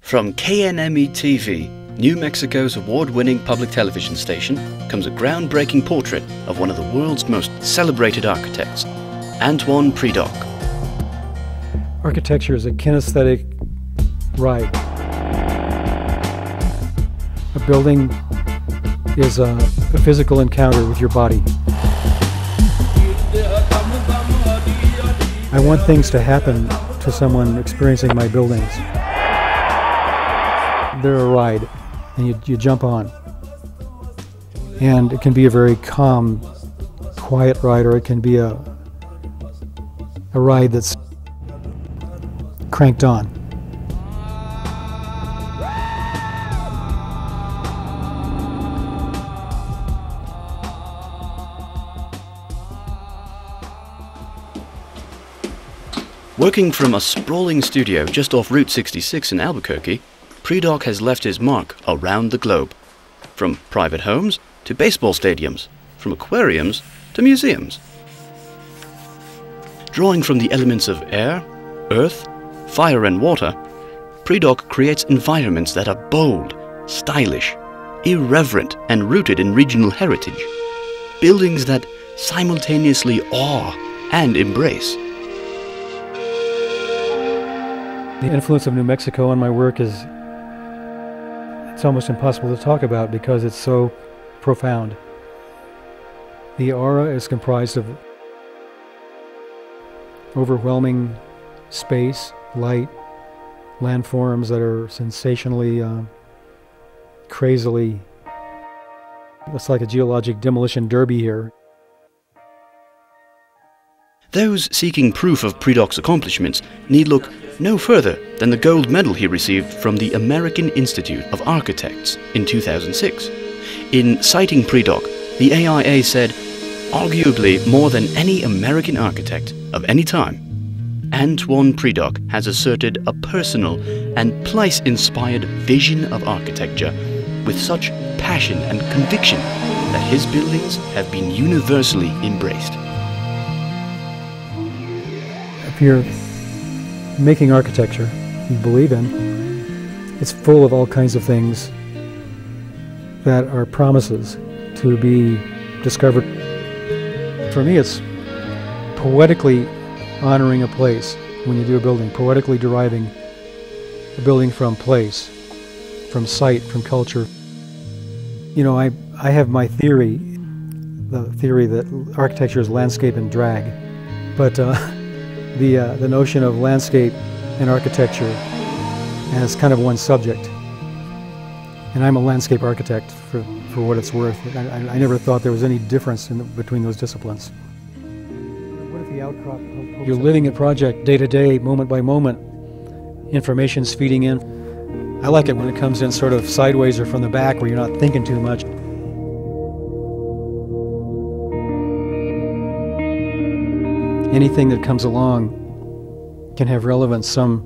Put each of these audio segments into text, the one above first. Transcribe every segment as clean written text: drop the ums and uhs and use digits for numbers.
From KNME TV, New Mexico's award-winning public television station, comes a groundbreaking portrait of one of the world's most celebrated architects, Antoine Predock. Architecture is a kinesthetic ride. A building is a physical encounter with your body. I want things to happen to someone experiencing my buildings. They're a ride, and you jump on. And it can be a very calm, quiet ride, or it can be a ride that's cranked on. Working from a sprawling studio just off Route 66 in Albuquerque, Predock has left his mark around the globe. From private homes to baseball stadiums, from aquariums to museums. Drawing from the elements of air, earth, fire and water, Predock creates environments that are bold, stylish, irreverent and rooted in regional heritage. Buildings that simultaneously awe and embrace. The influence of New Mexico on my work is, it's almost impossible to talk about because it's so profound. The aura is comprised of overwhelming space, light, landforms that are sensationally, crazily, it's like a geologic demolition derby here. Those seeking proof of Predock's accomplishments need look no further than the gold medal he received from the American Institute of Architects in 2006. In citing Predock, the AIA said, arguably more than any American architect of any time, Antoine Predock has asserted a personal and place-inspired vision of architecture with such passion and conviction that his buildings have been universally embraced. If you're making architecture you believe in, it's full of all kinds of things that are promises to be discovered. For me, it's poetically honoring a place when you do a building, poetically deriving a building from place, from site, from culture. You know, I have my theory, the theory that architecture is landscape and drag, but the notion of landscape and architecture as kind of one subject. And I'm a landscape architect for what it's worth. I never thought there was any difference between those disciplines. What if the outcrop? You're living a project day to day, moment by moment. Information's feeding in. I like it when it comes in sort of sideways or from the back where you're not thinking too much. Anything that comes along can have relevance. Some,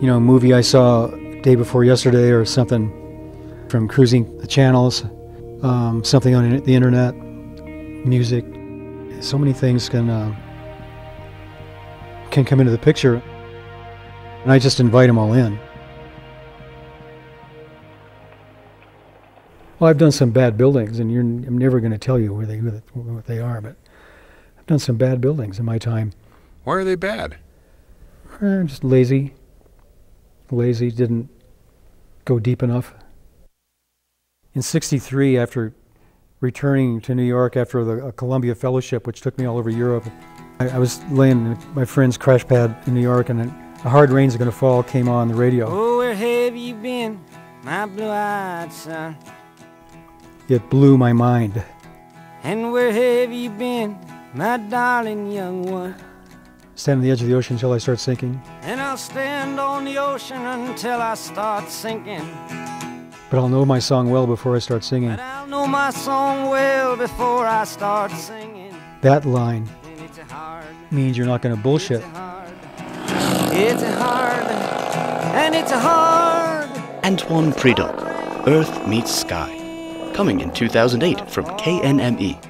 movie I saw day before yesterday or something from cruising the channels, something on the internet, music. So many things can come into the picture, and I just invite them all in. Well, I've done some bad buildings, and I'm never going to tell you what they are, but I've done some bad buildings in my time. Why are they bad? Just lazy. Lazy, didn't go deep enough. In '63, after returning to New York after a Columbia Fellowship, which took me all over Europe, I was laying in my friend's crash pad in New York, and A Hard Rain's Gonna Fall came on the radio. Oh, where have you been, my blue-eyed son? It blew my mind. And where have you been, my darling young one? Stand on the edge of the ocean until I start sinking. And I'll stand on the ocean until I start sinking. But I'll know my song well before I start singing. But I'll know my song well before I start singing. That line And it's hard. means you're not going to bullshit. It's hard. And it's hard. Antoine Predock, Earth Meets Sky. Coming in 2008 from KNME.